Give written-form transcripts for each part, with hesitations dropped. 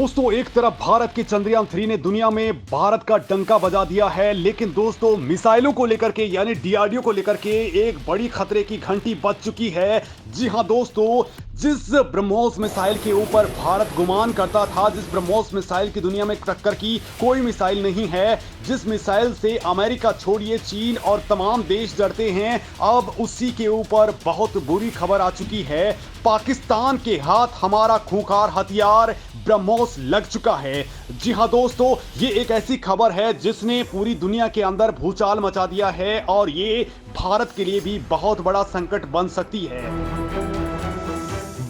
दोस्तों एक तरफ भारत के चंद्रयान 3 ने दुनिया में भारत का डंका बजा दिया है, लेकिन दोस्तों मिसाइलों को लेकर के यानी डीआरडीओ को लेकर के एक बड़ी खतरे की घंटी बज चुकी है। जी हां दोस्तों, जिस ब्रह्मोस मिसाइल के ऊपर भारत गुमान करता था, जिस ब्रह्मोस मिसाइल की दुनिया में टक्कर की कोई मिसाइल नहीं है, जिस मिसाइल से अमेरिका छोड़िए चीन और तमाम देश डरते हैं, अब उसी के ऊपर बहुत बुरी खबर आ चुकी है। पाकिस्तान के हाथ हमारा खूंखार हथियार ब्रह्मोस लग चुका है। जी हां दोस्तों, ये एक ऐसी खबर है जिसने पूरी दुनिया के अंदर भूचाल मचा दिया है और ये भारत के लिए भी बहुत बड़ा संकट बन सकती है।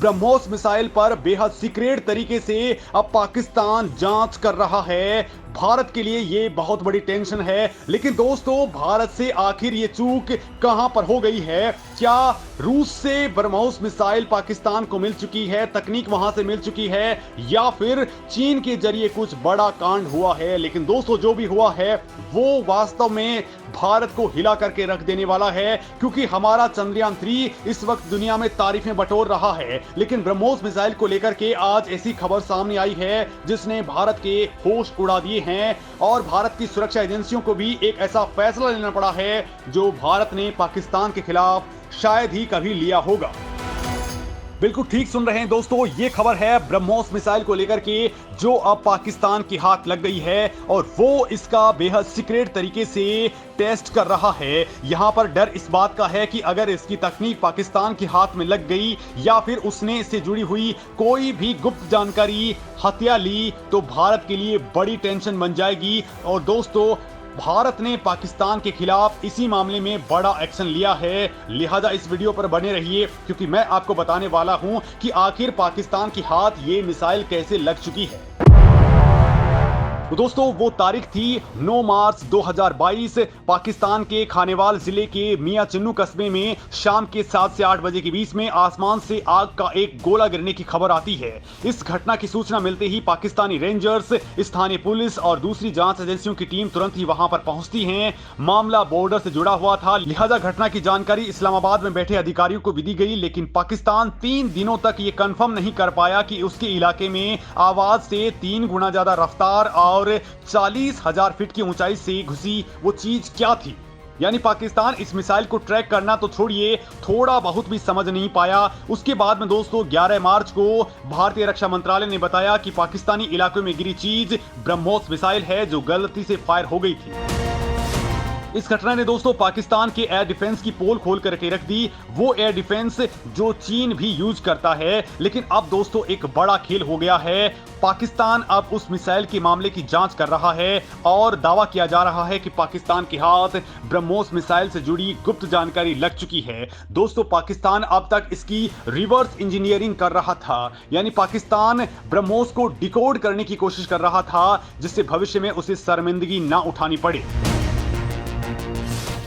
ब्रह्मोस मिसाइल पर बेहद सीक्रेट तरीके से अब पाकिस्तान जांच कर रहा है। भारत के लिए ये बहुत बड़ी टेंशन है, लेकिन दोस्तों भारत से आखिर ये चूक कहां पर हो गई है? क्या रूस से ब्रह्मोस मिसाइल पाकिस्तान को मिल चुकी है, तकनीक वहां से मिल चुकी है, या फिर चीन के जरिए कुछ बड़ा कांड हुआ है? लेकिन दोस्तों जो भी हुआ है वो वास्तव में भारत को हिला करके रख देने वाला है, क्योंकि हमारा चंद्रयान 3 इस वक्त दुनिया में तारीफें बटोर रहा है। लेकिन ब्रह्मोस मिसाइल को लेकर के आज ऐसी खबर सामने आई है जिसने भारत के होश उड़ा दिए हैं और भारत की सुरक्षा एजेंसियों को भी एक ऐसा फैसला लेना पड़ा है जो भारत ने पाकिस्तान के खिलाफ शायद ही कभी लिया होगा। बिल्कुल ठीक सुन रहे हैं दोस्तों, ये खबर है ब्रह्मोस मिसाइल को लेकर के जो अब पाकिस्तान के हाथ लग गई है और वो इसका बेहद सीक्रेट तरीके से टेस्ट कर रहा है। यहां पर डर इस बात का है कि अगर इसकी तकनीक पाकिस्तान के हाथ में लग गई या फिर उसने इससे जुड़ी हुई कोई भी गुप्त जानकारी हथिया ली तो भारत के लिए बड़ी टेंशन बन जाएगी। और दोस्तों भारत ने पाकिस्तान के खिलाफ इसी मामले में बड़ा एक्शन लिया है, लिहाजा इस वीडियो पर बने रहिए क्योंकि मैं आपको बताने वाला हूं कि आखिर पाकिस्तान के हाथ ये मिसाइल कैसे लग चुकी है। तो दोस्तों वो तारीख थी 9 मार्च 2022। पाकिस्तान के खानेवाल जिले के मियां चिन्नू कस्बे में शाम के 7 से 8 बजे के बीच में आसमान से आग का एक गोला गिरने की खबर आती है। इस घटना की सूचना मिलते ही पाकिस्तानी रेंजर्स, स्थानीय पुलिस और दूसरी जांच एजेंसियों की टीम तुरंत ही वहां पर पहुंचती हैं। मामला बॉर्डर से जुड़ा हुआ था, लिहाजा घटना की जानकारी इस्लामाबाद में बैठे अधिकारियों को भी दी गई, लेकिन पाकिस्तान 3 दिनों तक ये कंफर्म नहीं कर पाया कि उसके इलाके में आवाज से 3 गुना ज्यादा रफ्तार और 40,000 फीट की ऊंचाई से घुसी वो चीज क्या थी। यानी पाकिस्तान इस मिसाइल को ट्रैक करना तो छोड़िए, थोड़ा बहुत भी समझ नहीं पाया। उसके बाद में दोस्तों 11 मार्च को भारतीय रक्षा मंत्रालय ने बताया कि पाकिस्तानी इलाके में गिरी चीज ब्रह्मोस मिसाइल है जो गलती से फायर हो गई थी। इस घटना ने दोस्तों पाकिस्तान के एयर डिफेंस की पोल खोल करके रख दी, वो एयर डिफेंस जो चीन भी यूज करता है। लेकिन अब दोस्तों एक बड़ा खेल हो गया है। पाकिस्तान अब उस मिसाइल के मामले की जांच कर रहा है और दावा किया जा रहा है कि पाकिस्तान के हाथ ब्रह्मोस मिसाइल से जुड़ी गुप्त जानकारी लग चुकी है। दोस्तों पाकिस्तान अब तक इसकी रिवर्स इंजीनियरिंग कर रहा था, यानी पाकिस्तान ब्रह्मोस को डिकोड करने की कोशिश कर रहा था जिससे भविष्य में उसे शर्मिंदगी ना उठानी पड़े।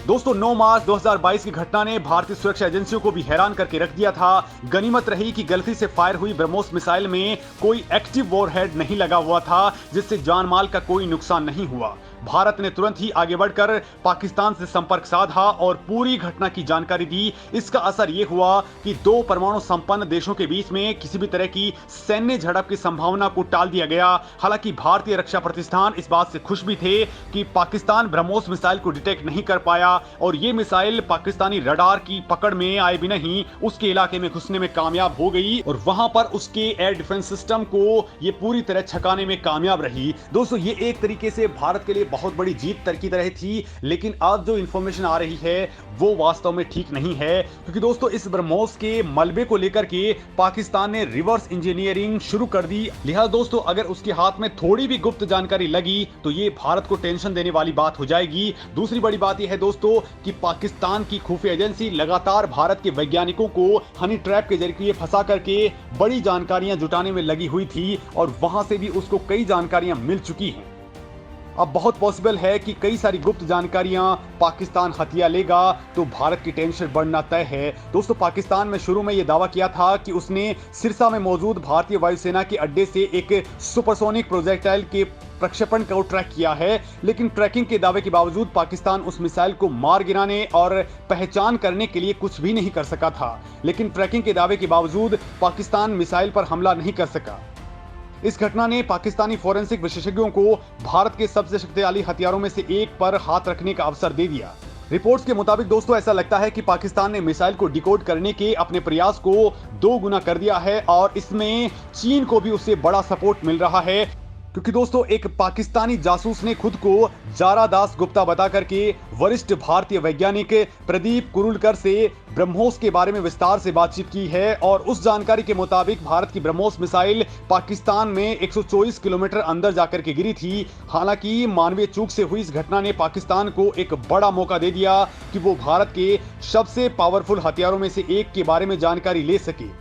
दोस्तों 9 मार्च 2022 की घटना ने भारतीय सुरक्षा एजेंसियों को भी हैरान करके रख दिया था। गनीमत रही कि गलती से फायर हुई ब्रह्मोस मिसाइल में कोई एक्टिव वॉरहेड नहीं लगा हुआ था, जिससे जान माल का कोई नुकसान नहीं हुआ। भारत ने तुरंत ही आगे बढ़कर पाकिस्तान से संपर्क साधा और पूरी घटना की जानकारी दी। इसका असर यह हुआ कि 2 परमाणु संपन्न देशों के बीच में किसी भी तरह की सैन्य झड़प की संभावना को टाल दिया गया। हालांकि भारतीय रक्षा प्रतिष्ठान इस बात से खुश भी थे कि पाकिस्तान ब्रह्मोस मिसाइल को डिटेक्ट नहीं कर पाया और ये मिसाइल पाकिस्तानी रडार की पकड़ में आए भी नहीं, उसके इलाके में घुसने में कामयाब हो गई और वहां पर उसके एयर डिफेंस सिस्टम को ये पूरी तरह छकाने में कामयाब रही। दोस्तों ये एक तरीके से भारत के लिए बहुत बड़ी जीत की तरह थी, लेकिन आज जो इंफॉर्मेशन आ रही है वो वास्तव में ठीक नहीं है, क्योंकि दोस्तों इस ब्रह्मोस के मलबे को लेकर के पाकिस्तान ने रिवर्स इंजीनियरिंग शुरू कर दी। लिहाजा दोस्तों अगर उसके हाथ में थोड़ी भी गुप्त जानकारी लगी तो ये भारत को टेंशन देने वाली बात हो जाएगी। दूसरी बड़ी बात यह है दोस्तों कि पाकिस्तान की खुफिया एजेंसी लगातार भारत के वैज्ञानिकों को हनी ट्रैप के जरिए फंसा करके बड़ी जानकारियां जुटाने में लगी हुई थी और वहां से भी उसको कई जानकारियां मिल चुकी हैं। अब बहुत पॉसिबल है कि कई सारी गुप्त जानकारियां पाकिस्तान हथिया लेगा तो भारत की टेंशन बढ़ना तय है। दोस्तों पाकिस्तान में शुरू में यह दावा किया था कि उसने सिरसा में मौजूद भारतीय वायुसेना के अड्डे से एक सुपरसोनिक प्रोजेक्टाइल के प्रक्षेपण को ट्रैक किया है, लेकिन ट्रैकिंग के दावे के बावजूद पाकिस्तान उस मिसाइल को मार गिराने और पहचान करने के लिए कुछ भी नहीं कर सका था। लेकिन ट्रैकिंग के दावे के बावजूद पाकिस्तान मिसाइल पर हमला नहीं कर सका। इस घटना ने पाकिस्तानी फोरेंसिक विशेषज्ञों को भारत के सबसे शक्तिशाली हथियारों में से एक पर हाथ रखने का अवसर दे दिया। रिपोर्ट्स के मुताबिक दोस्तों ऐसा लगता है कि पाकिस्तान ने मिसाइल को डिकोड करने के अपने प्रयास को 2 गुना कर दिया है और इसमें चीन को भी उससे बड़ा सपोर्ट मिल रहा है, क्योंकि दोस्तों एक पाकिस्तानी जासूस ने खुद को जारा दास गुप्ता बता करके वरिष्ठ भारतीय वैज्ञानिक प्रदीप कुरुलकर से ब्रह्मोस के बारे में विस्तार से बातचीत की है और उस जानकारी के मुताबिक भारत की ब्रह्मोस मिसाइल पाकिस्तान में 124 किलोमीटर अंदर जाकर के गिरी थी। हालांकि मानवीय चूक से हुई इस घटना ने पाकिस्तान को एक बड़ा मौका दे दिया कि वो भारत के सबसे पावरफुल हथियारों में से एक के बारे में जानकारी ले सके।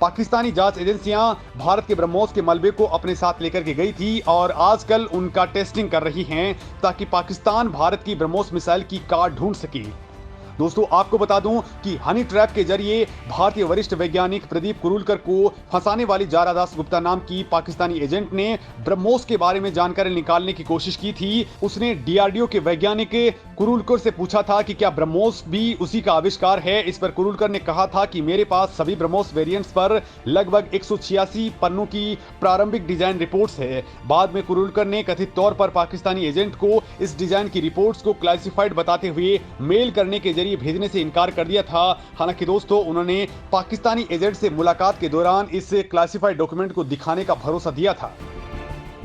पाकिस्तानी जांच एजेंसियां भारत के ब्रह्मोस के मलबे को अपने साथ लेकर के गई थी और आजकल उनका टेस्टिंग कर रही हैं ताकि पाकिस्तान भारत की ब्रह्मोस मिसाइल की कार ढूंढ सके। दोस्तों आपको बता दूं कि हनी ट्रैप के जरिए भारतीय वरिष्ठ वैज्ञानिक प्रदीप कुरुलकर को फंसाने वाली जारा दास गुप्ता नाम की पाकिस्तानी एजेंट ने ब्रह्मोस के बारे में जानकारी निकालने की कोशिश की थी। उसने डीआरडीओ के वैज्ञानिक कुरुलकर से पूछा था कि क्या ब्रह्मोस भी उसी का आविष्कार है। इस पर कुरुलकर ने कहा था कि मेरे पास सभी ब्रह्मोस वेरिएंट्स पर लगभग 186 पन्नों की प्रारंभिक डिजाइन रिपोर्ट्स है। बाद में कुरुलकर ने कथित तौर पर पाकिस्तानी एजेंट को इस डिजाइन की रिपोर्ट्स को क्लासिफाइड बताते हुए मेल करने के भेजने से इनकार कर दिया था। हालांकि दोस्तों उन्होंने पाकिस्तानी एजेंट से मुलाकात के दौरान इस क्लासिफाइड डॉक्यूमेंट को दिखाने का भरोसा दिया था।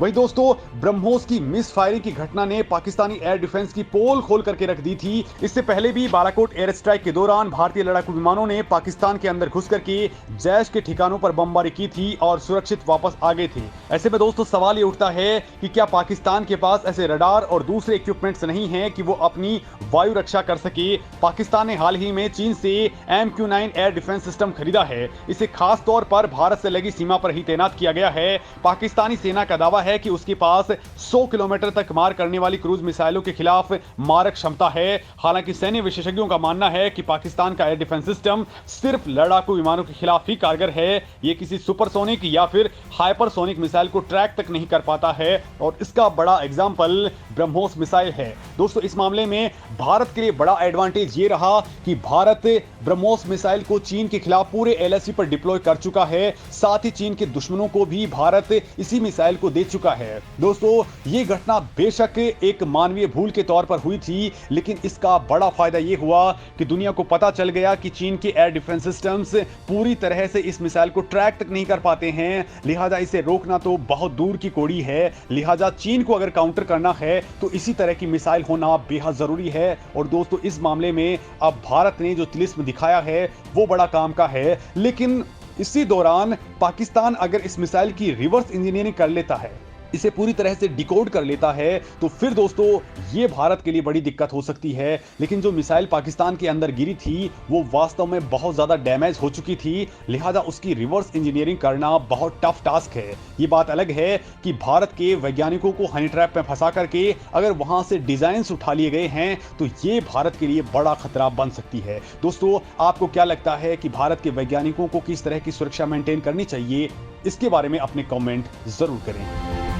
वही दोस्तों ब्रह्मोस की मिस फायरिंग की घटना ने पाकिस्तानी एयर डिफेंस की पोल खोल करके रख दी थी। इससे पहले भी बालाकोट एयर स्ट्राइक के दौरान भारतीय लड़ाकू विमानों ने पाकिस्तान के अंदर घुस करके जैश के ठिकानों पर बमबारी की थी और सुरक्षित वापस आ गए थे। ऐसे में दोस्तों सवाल ये उठता है कि क्या पाकिस्तान के पास ऐसे रडार और दूसरे इक्विपमेंट्स नहीं हैं कि वो अपनी वायु रक्षा कर सके। पाकिस्तान ने हाल ही में चीन से MQ-9 एयर डिफेंस सिस्टम खरीदा है। इसे खास तौर पर भारत से लगी सीमा पर ही तैनात किया गया है। पाकिस्तानी सेना का दावा है कि उसके पास 100 किलोमीटर तक मार करने वाली क्रूज मिसाइलों के खिलाफ मारक क्षमता है। हालांकि सैन्य विशेषज्ञों का मानना है कि पाकिस्तान का एयर डिफेंस सिस्टम सिर्फ लड़ाकू विमानों के खिलाफ ही कारगर है। यह किसी सुपरसोनिक या फिर हाइपरसोनिक मिसाइल को ट्रैक तक नहीं कर पाता है और इसका बड़ा एग्जाम्पल ब्रह्मोस मिसाइल है। दोस्तों इस मामले में भारत के लिए बड़ा एडवांटेज ये रहा कि भारत ब्रह्मोस मिसाइल को चीन के खिलाफ पूरे LAC पर डिप्लॉय कर चुका है। साथ ही चीन के दुश्मनों को भी भारत इसी मिसाइल को दे चुका है। दोस्तों ये घटना बेशक एक मानवीय भूल के तौर पर हुई थी, लेकिन इसका बड़ा फायदा ये हुआ कि दुनिया को पता चल गया कि चीन के एयर डिफेंस सिस्टम्स पूरी तरह से इस मिसाइल को ट्रैक तक नहीं कर पाते हैं। लिहाजा इसे रोकना तो बहुत दूर की कौड़ी है। लिहाजा चीन को अगर काउंटर करना है तो इसी तरह की मिसाइल होना बेहद जरूरी है। और दोस्तों इस मामले में अब भारत ने जो तिलिस्म दिखाया है वो बड़ा काम का है। लेकिन इसी दौरान पाकिस्तान अगर इस मिसाइल की रिवर्स इंजीनियरिंग कर लेता है, इसे पूरी तरह से डिकोड कर लेता है, तो फिर दोस्तों ये भारत के लिए बड़ी दिक्कत हो सकती है। लेकिन जो मिसाइल पाकिस्तान के अंदर गिरी थी वो वास्तव में बहुत ज्यादा डैमेज हो चुकी थी। लिहाजा उसकी रिवर्स इंजीनियरिंग करना बहुत टफ टास्क है। ये बात अलग है कि भारत के वैज्ञानिकों को हनी ट्रैप में फंसा करके अगर वहां से डिजाइन्स उठा लिए गए हैं तो ये भारत के लिए बड़ा खतरा बन सकती है। दोस्तों आपको क्या लगता है कि भारत के वैज्ञानिकों को किस तरह की सुरक्षा मेंटेन करनी चाहिए? इसके बारे में अपने कमेंट जरूर करें।